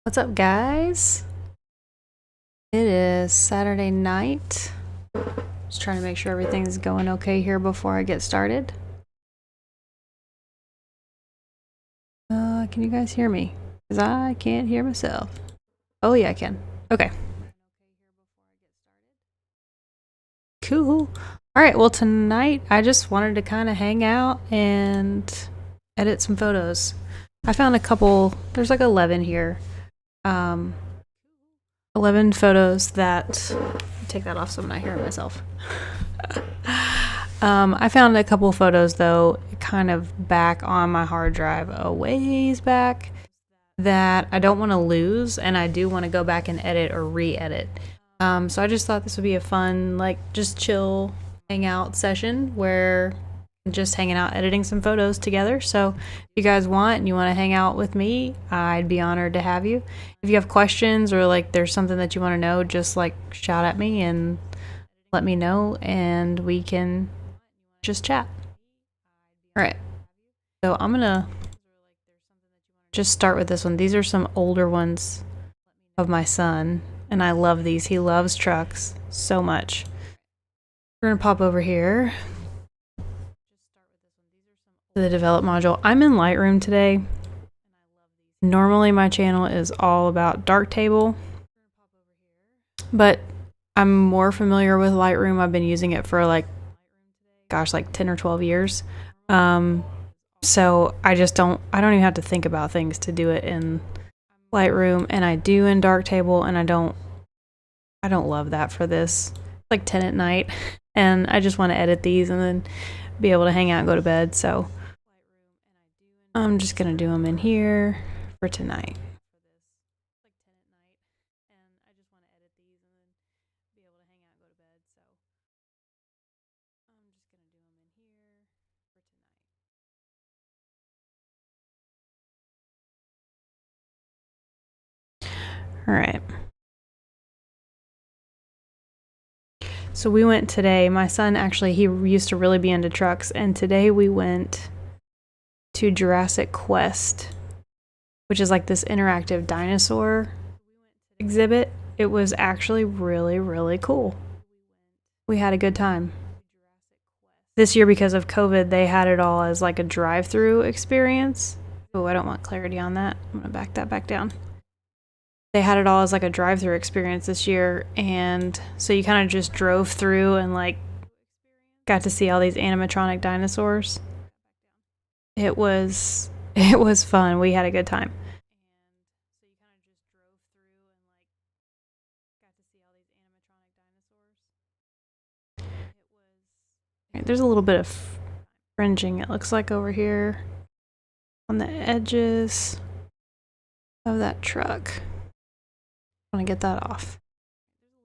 What's up, guys? It is Saturday night. Just trying to make sure everything's going okay here before I get started. Can you guys hear me? Because I can't hear myself. Oh, yeah, I can. Okay. Cool. All right, well, tonight I just wanted to kind of hang out and edit some photos. I found a couple, there's like 11 here. 11 photos that, take that off so I'm not hearing myself. I found a couple photos though, kind of back on my hard drive, a ways back, that I don't want to lose, and I do want to go back and edit or re-edit. So I just thought this would be a fun, like, just chill hangout session where just hanging out editing some photos together. So if you guys want and you want to hang out with me, I'd be honored to have you. If you have questions or like there's something that you want to know, just like shout at me and let me know and we can just chat. All right, so I'm gonna just start with this one. These are some older ones of my son, and I love these. He loves trucks so much. We're gonna pop over here to the develop module. I'm in Lightroom today. Normally my channel is all about Darktable, but I'm more familiar with Lightroom. I've been using it for like 10 or 12 years. So I don't even have to think about things to do it in Lightroom, and I do in Darktable, and I don't love that for this. It's like 10 at night, and I just want to edit these and then be able to hang out and go to bed. So I'm just gonna do them in here for tonight. All right. So we went today. My son actually, he used to really be into trucks, and today we went to Jurassic Quest, which is like this interactive dinosaur exhibit. It was actually really, really cool. We had a good time. This year, because of COVID, they had it all as like a drive-through experience. Oh, I don't want clarity on that. I'm gonna back that back down. They had it all as like a drive-through experience this year, and so you kind of just drove through and like got to see all these animatronic dinosaurs. It was fun. We had a good time. There's a little bit of fringing, it looks like, over here on the edges of that truck. I want to get that off.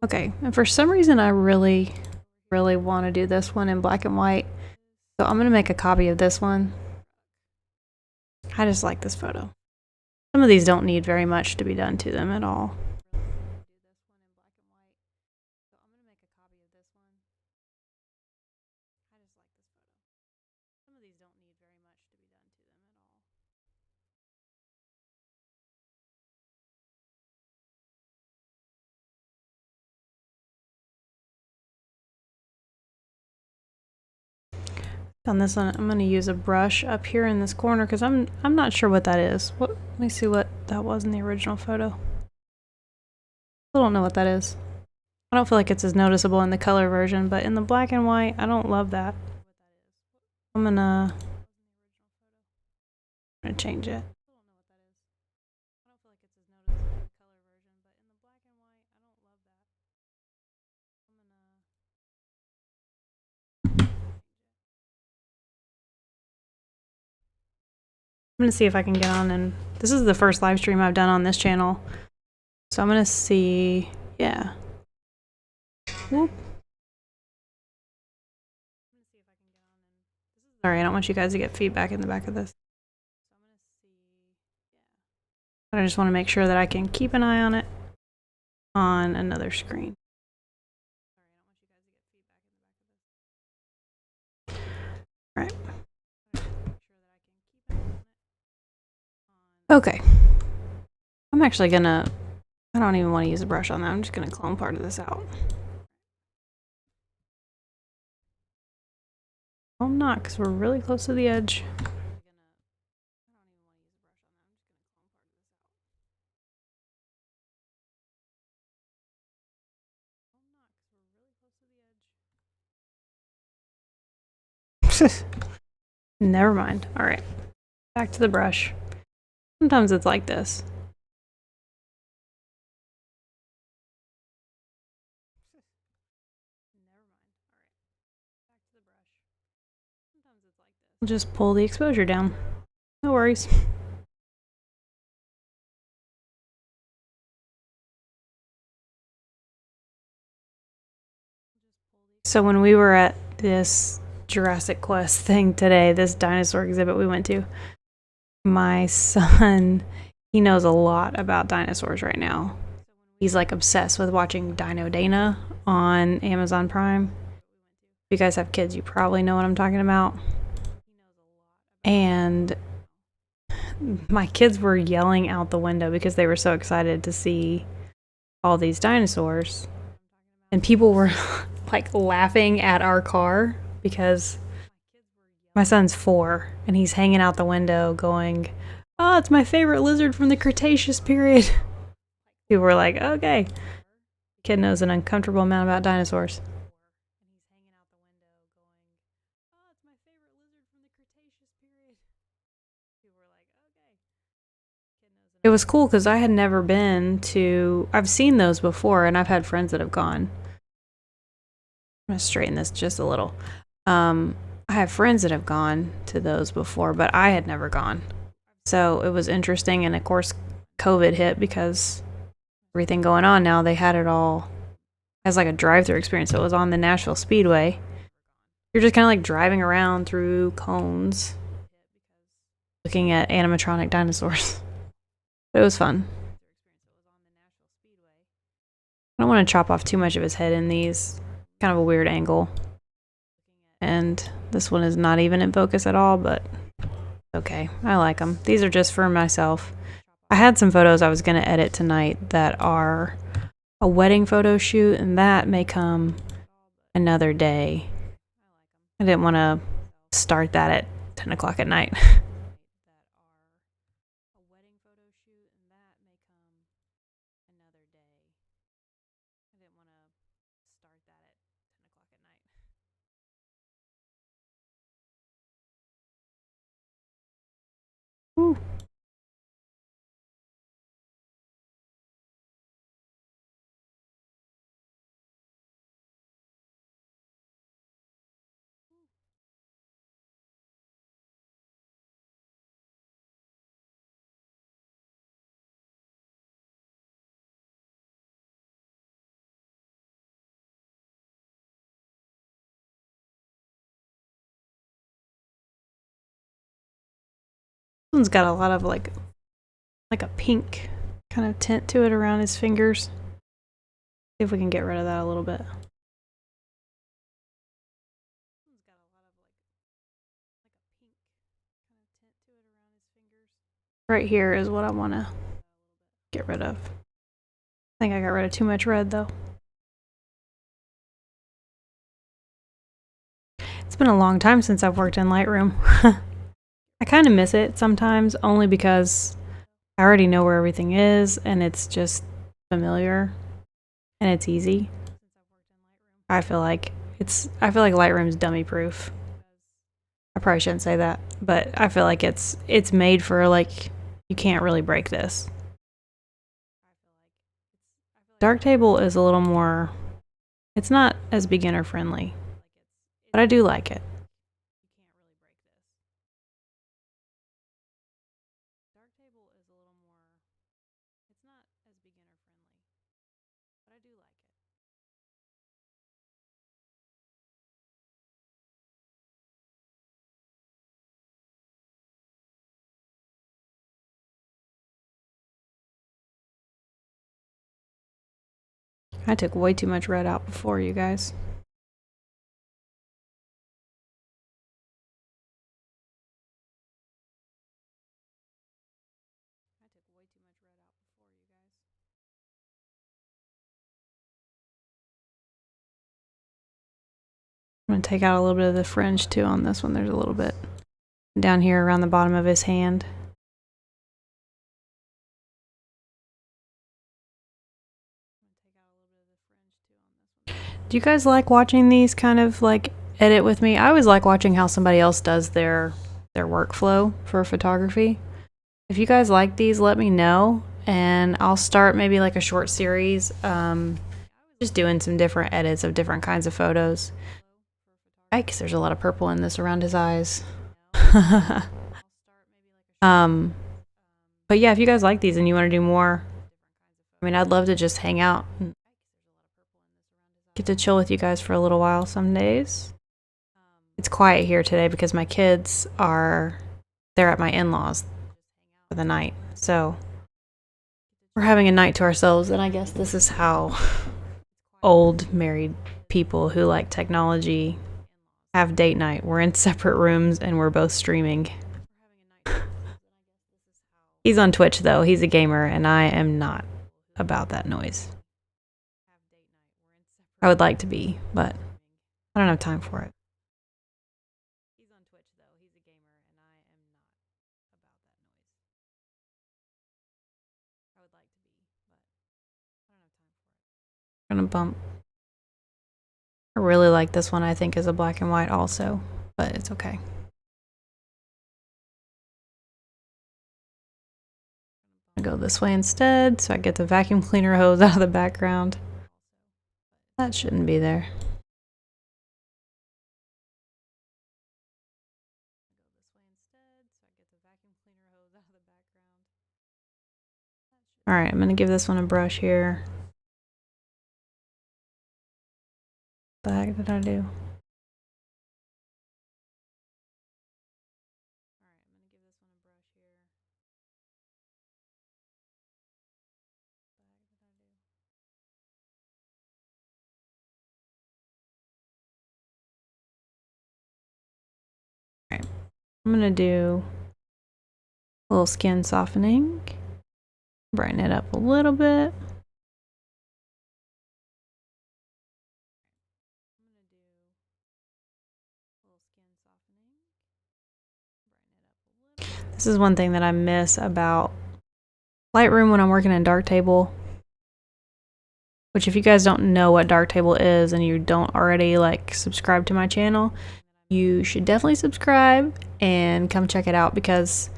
Okay, and for some reason I really want to do this one in black and white, so I'm gonna make a copy of this one. I just like this photo. Some of these don't need very much to be done to them at all. On this one, I'm going to use a brush up here in this corner because I'm not sure what that is. Let me see what that was in the original photo. I don't know what that is. I don't feel like it's as noticeable in the color version, but in the black and white, I don't love that. I'm gonna change it. I'm gonna see if I can get on, and this is the first live stream I've done on this channel, so I'm gonna see. Yeah. Whoop. Sorry, I don't want you guys to get feedback in the back of this. But I just want to make sure that I can keep an eye on it on another screen. All right. Okay. I'm actually gonna, I don't even want to use a brush on that. I'm just gonna clone part of this out. I'm not, because we're really close to the edge. Never mind. All right, back to the brush. Sometimes it's like this. We'll just pull the exposure down. No worries. So when we were at this Jurassic Quest thing today, this dinosaur exhibit we went to, my son, he knows a lot about dinosaurs right now. He's like obsessed with watching Dino Dana on Amazon Prime. If you guys have kids, you probably know what I'm talking about. And my kids were yelling out the window because they were so excited to see all these dinosaurs. And people were like laughing at our car because my son's 4 and he's hanging out the window going, "Oh, it's my favorite lizard from the Cretaceous period." People were like, "Okay." The kid knows an uncomfortable amount about dinosaurs. It was cool because I had never been to, I've seen those before and I've had friends that have gone. I'm gonna straighten this just a little. I have friends that have gone to those before, but I had never gone. So it was interesting, and of course COVID hit because everything going on now, they had it all as like a drive-through experience. So it was on the Nashville Speedway. You're just kind of like driving around through cones looking at animatronic dinosaurs. But it was fun. I don't want to chop off too much of his head in these. Kind of a weird angle. And this one is not even in focus at all, but okay. I like them. These are just for myself. I had some photos I was going to edit tonight that are a wedding photo shoot, and that may come another day. I didn't want to start that at 10 o'clock at night. Ooh. This one's got a lot of like a pink kind of tint to it around his fingers. See if we can get rid of that a little bit. Right here is what I want to get rid of. I think I got rid of too much red though. It's been a long time since I've worked in Lightroom. I kind of miss it sometimes, only because I already know where everything is and it's just familiar and it's easy. I feel like Lightroom's dummy proof. I probably shouldn't say that, but I feel like it's made for like, you can't really break this. Darktable is a little more, it's not as beginner friendly, but I do like it. I took way too much red out before, you guys. I'm going to take out a little bit of the fringe too on this one. There's a little bit down here around the bottom of his hand. Do you guys like watching these kind of like edit with me? I always like watching how somebody else does their workflow for photography. If you guys like these, let me know, and I'll start maybe like a short series, just doing some different edits of different kinds of photos. Yikes, there's a lot of purple in this around his eyes. But yeah, if you guys like these and you want to do more, I mean, I'd love to just hang out and get to chill with you guys for a little while some days. It's quiet here today because my kids they're at my in-laws for the night. So we're having a night to ourselves, and I guess this is how old married people who like technology have date night. We're in separate rooms and we're both streaming. He's on Twitch though. He's a gamer and I am not about that noise. I would like to be, but I don't have time for it. I'm gonna bump. I really like this one. I think is a black and white also, but it's okay. I'm gonna go this way instead so I get the vacuum cleaner hose out of the background. That shouldn't be there. All right, I'm gonna give this one a brush here. What the heck did I do? All right, I'm gonna do a little skin softening. Brighten it up a little bit. This is one thing that I miss about Lightroom when I'm working in Darktable. Which, if you guys don't know what Darktable is and you don't already like subscribe to my channel, you should definitely subscribe and come check it out, because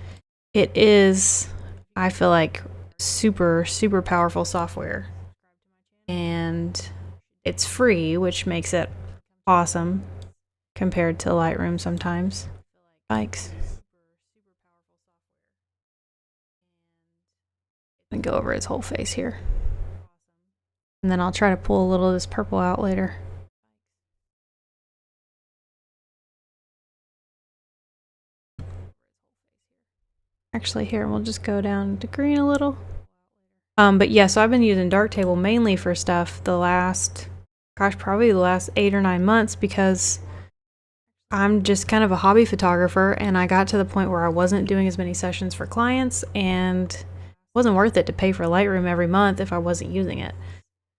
it is, I feel like, super powerful software, and it's free, which makes it awesome compared to Lightroom sometimes. Yikes. And go over his whole face here, and then I'll try to pull a little of this purple out later. Actually, here, we'll just go down to green a little. But yeah, so I've been using Darktable mainly for stuff probably the last 8 or 9 months, because I'm just kind of a hobby photographer, and I got to the point where I wasn't doing as many sessions for clients, and it wasn't worth it to pay for Lightroom every month if I wasn't using it.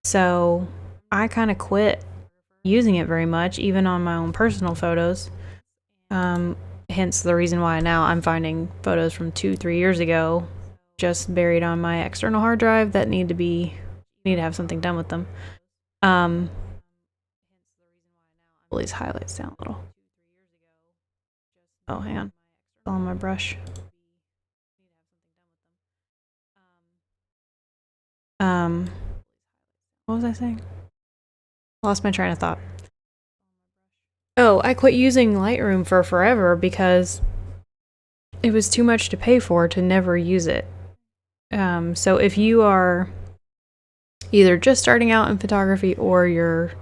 So I kind of quit using it very much, even on my own personal photos. Hence the reason why now I'm finding photos from 2-3 years ago just buried on my external hard drive that need to have something done with them. Pull these highlights down a little. Oh, hang on. It's all on my brush. What was I saying? Lost my train of thought. Oh, I quit using Lightroom for forever because it was too much to pay for to never use it. So if you are either just starting out in photography, or you're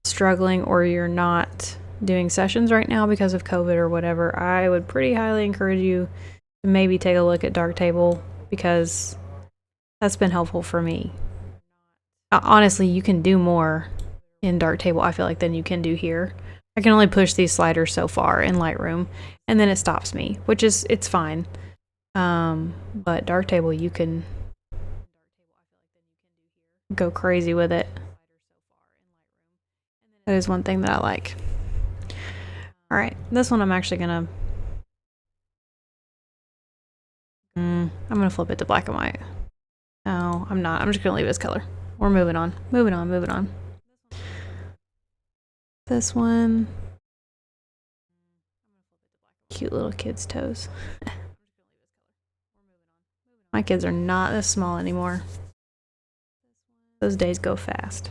struggling, or you're not doing sessions right now because of COVID or whatever, I would pretty highly encourage you to maybe take a look at Darktable, because that's been helpful for me. Honestly, you can do more in Darktable, I feel like, than you can do here. I can only push these sliders so far in Lightroom, and then it stops me, which is, it's fine. But Darktable, you can go crazy with it. That is one thing that I like. Alright, this one I'm actually gonna... I'm gonna flip it to black and white. No, I'm not. I'm just gonna leave it as color. We're moving on. Moving on, moving on. This one... Cute little kid's toes. My kids are not this small anymore. Those days go fast.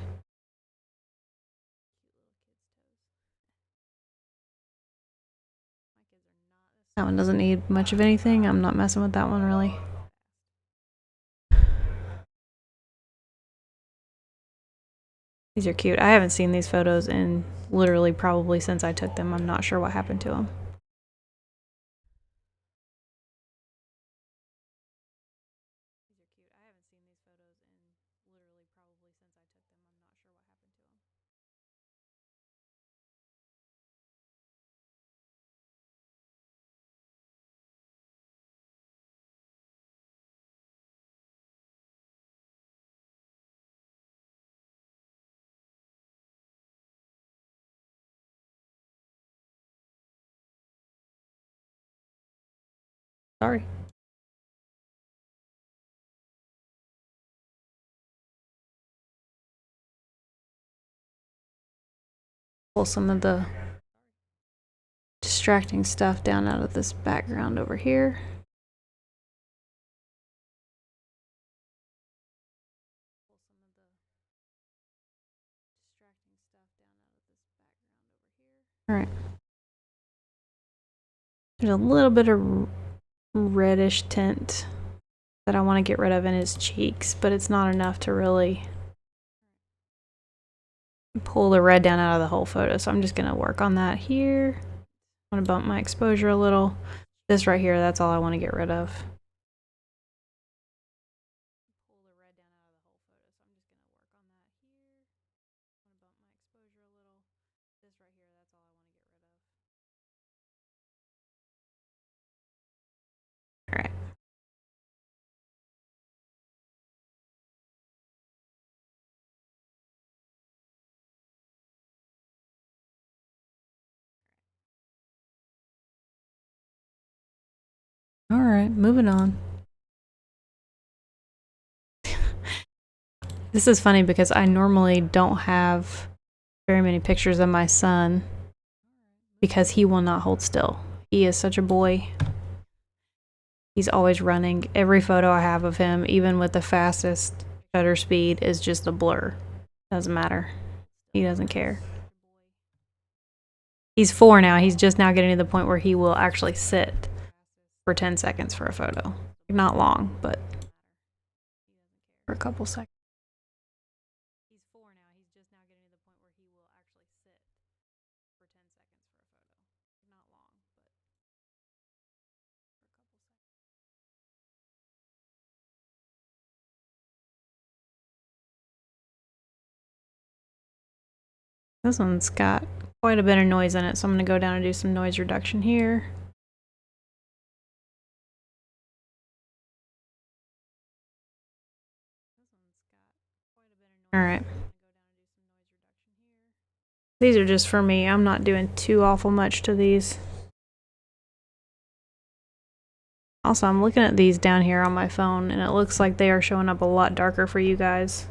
That one doesn't need much of anything. I'm not messing with that one really. These are cute. I haven't seen these photos in literally probably since I took them. I'm not sure what happened to them. Sorry. Pull some of the distracting stuff down out of this background over here. All right. There's a little bit of reddish tint that I want to get rid of in his cheeks, but it's not enough to really pull the red down out of the whole photo. So I'm just going to work on that here. I want to bump my exposure a little. This right here, that's all I want to get rid of. All right. All right, moving on. This is funny because I normally don't have very many pictures of my son because he will not hold still. He is such a boy. He's always running. Every photo I have of him, even with the fastest shutter speed, is just a blur. Doesn't matter. He doesn't care. He's 4 now. He's just now getting to the point where he will actually sit for 10 seconds for a photo. Not long, but for a couple seconds. This one's got quite a bit of noise in it, so I'm going to go down and do some noise reduction here. Alright. These are just for me. I'm not doing too awful much to these. Also, I'm looking at these down here on my phone, and it looks like they are showing up a lot darker for you guys.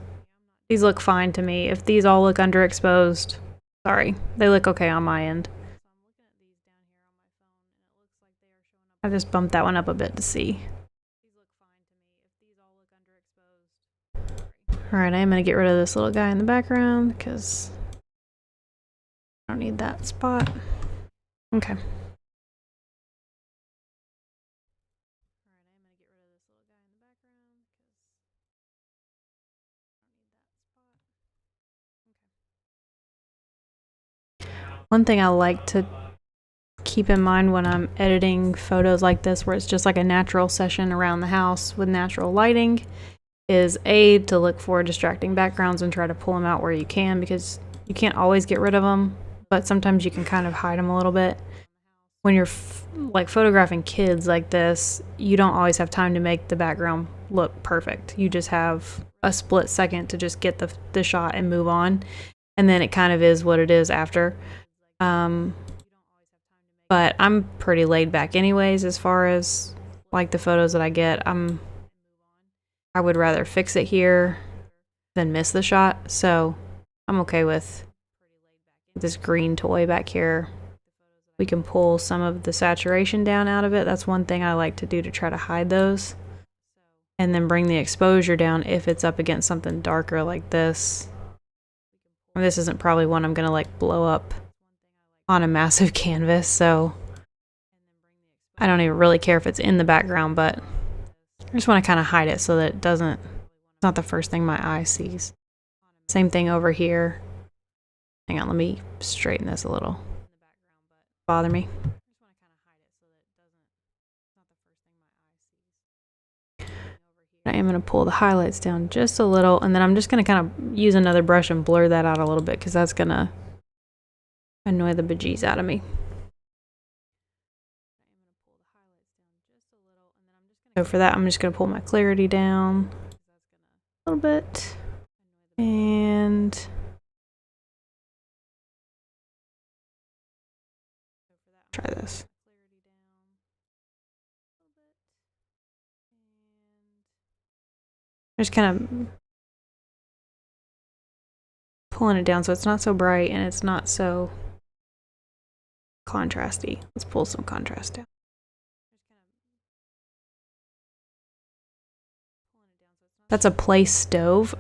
These look fine to me. If these all look underexposed, sorry, they look okay on my end. I just bumped that one up a bit to see. Alright, I am going to get rid of this little guy in the background because I don't need that spot. Okay. One thing I like to keep in mind when I'm editing photos like this, where it's just like a natural session around the house with natural lighting, is to look for distracting backgrounds and try to pull them out where you can, because you can't always get rid of them, but sometimes you can kind of hide them a little bit. When you're like photographing kids like this, you don't always have time to make the background look perfect. You just have a split second to just get the shot and move on, and then it kind of is what it is after. But I'm pretty laid back anyways as far as like the photos that I get. I would rather fix it here than miss the shot, so I'm okay with this green toy back here. We can pull some of the saturation down out of it. That's one thing I like to do to try to hide those. And then bring the exposure down if it's up against something darker like this. This isn't probably one I'm gonna like blow up on a massive canvas, so I don't even really care if it's in the background, but I just want to kind of hide it so that it's not the first thing my eye sees. Same thing over here. Hang on, let me straighten this a little. Bother me. I am going to pull the highlights down just a little, and then I'm just going to kind of use another brush and blur that out a little bit because that's going to annoy the bejeez out of me. So for that, I'm just going to pull my clarity down a little bit. And try this. Just kind of pulling it down so it's not so bright and it's not so contrasty. Let's pull some contrast down. That's a play stove.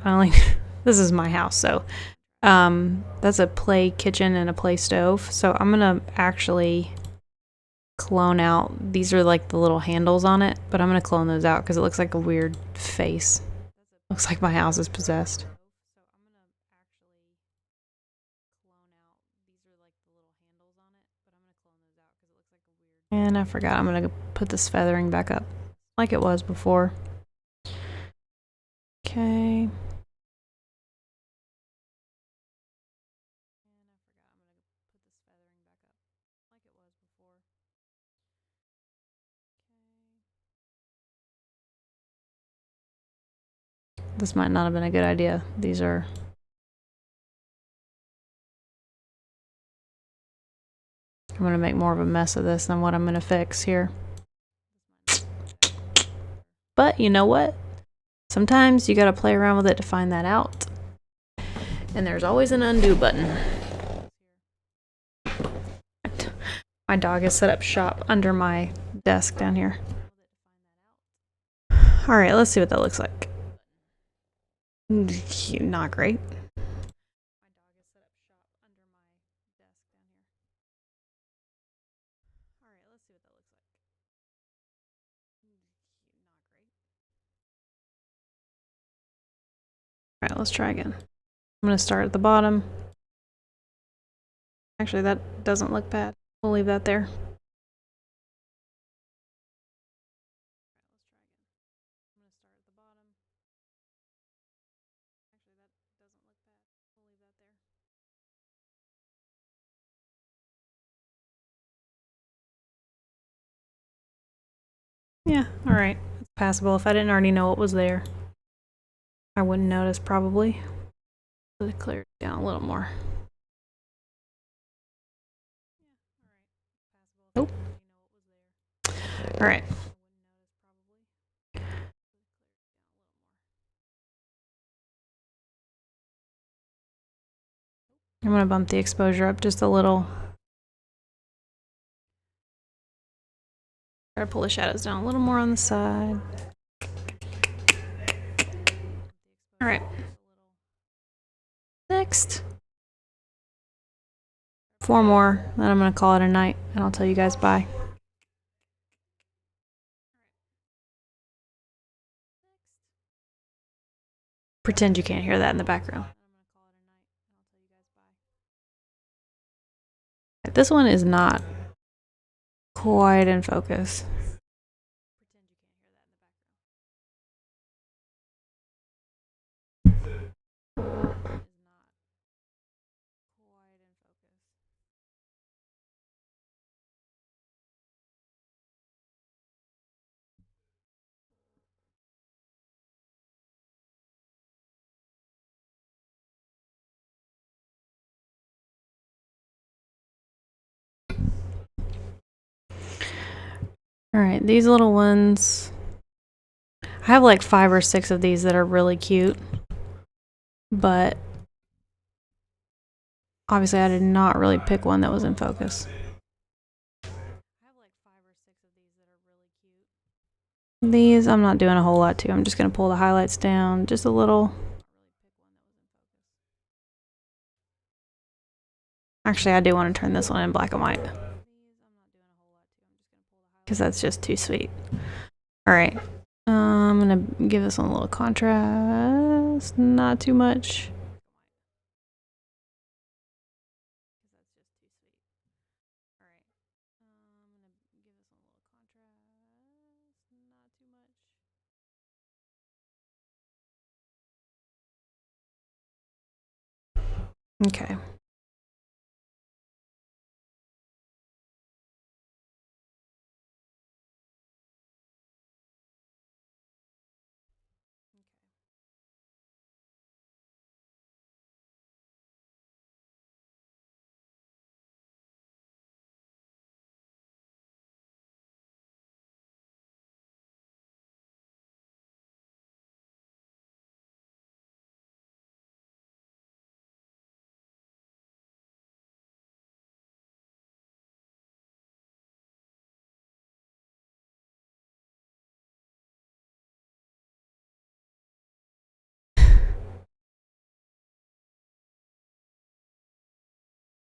This is my house, so that's a play kitchen and a play stove. So I'm gonna actually clone out. These are like the little handles on it, but I'm gonna clone those out because it looks like a weird face. Looks like my house is possessed. And I forgot, I'm gonna put this feathering back up like it was before. Okay. This might not have been a good idea. These are... I'm going to make more of a mess of this than what I'm going to fix here. But you know what? Sometimes you got to play around with it to find that out. And there's always an undo button. My dog has set up shop under my desk down here. Alright, let's see what that looks like. Not great. Alright, let's try again. I'm going to start at the bottom. Actually, that doesn't look bad. We'll leave that there. Yeah, alright. It's passable. If I didn't already know what was there, I wouldn't notice probably. Let's clear it down a little more. Nope. Alright. I'm going to bump the exposure up just a little. Try to pull the shadows down a little more on the side. Alright. Next. 4 more, then I'm going to call it a night, and I'll tell you guys bye. Pretend you can't hear that in the background. This one is not quite in focus. All right, these little ones. I have like 5 or 6 of these that are really cute, but obviously I did not really pick one that was in focus. These I'm not doing a whole lot to. I'm just going to pull the highlights down just a little. Actually, I do want to turn this one in black and white because that's just too sweet. All right, I'm going to give this one a little contrast, not too much. Okay.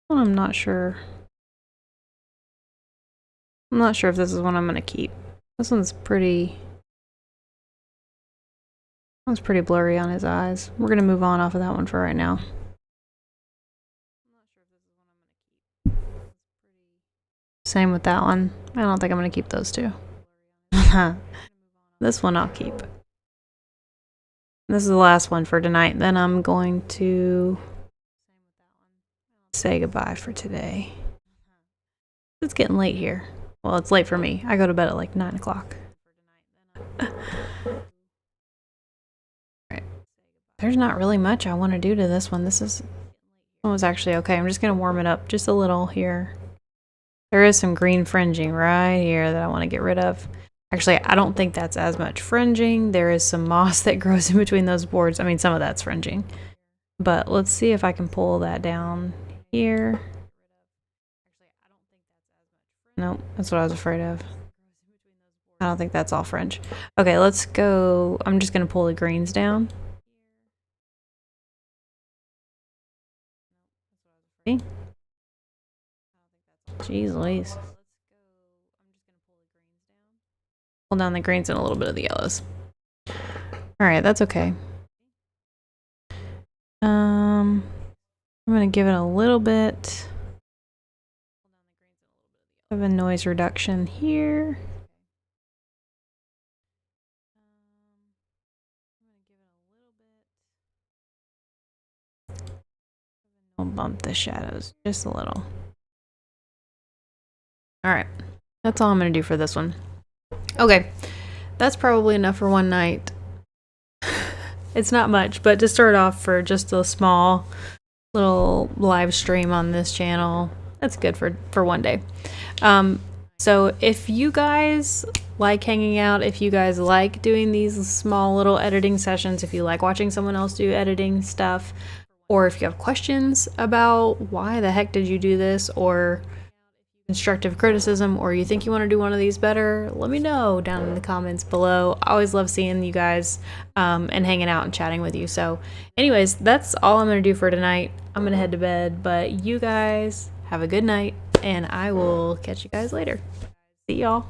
I'm not sure. I'm not sure if this is one I'm going to keep. This one's pretty blurry on his eyes. We're going to move on off of that one for right now. Same with that one. I don't think I'm going to keep those two. This one I'll keep. This is the last one for tonight. Then I'm going to say goodbye for today. It's getting late here. Well, it's late for me. I go to bed at like 9 o'clock. Right. There's not really much I want to do to this one. This one was actually okay. I'm just going to warm it up just a little here. There is some green fringing right here that I want to get rid of. Actually, I don't think that's as much fringing. There is some moss that grows in between those boards. I mean, some of that's fringing. But let's see if I can pull that down here. Nope, that's what I was afraid of. I don't think that's all fringe. Okay, let's go. I'm just going to pull the greens down. See? Jeez Louise. Pull down the greens and a little bit of the yellows. Alright, that's okay. I'm going to give it a little bit of a noise reduction here. I'll bump the shadows just a little. Alright, that's all I'm going to do for this one. Okay, that's probably enough for one night. It's not much, but to start off for just a small little live stream on this channel, that's good for one day. So if you guys like hanging out, if you guys like doing these small little editing sessions, if you like watching someone else do editing stuff, or if you have questions about why the heck did you do this, or constructive criticism, or you think you want to do one of these better, let me know down in the comments below. I always love seeing you guys and hanging out and chatting with you. So anyways, that's all I'm going to do for tonight. I'm going to head to bed, but you guys have a good night, and I will catch you guys later. See y'all.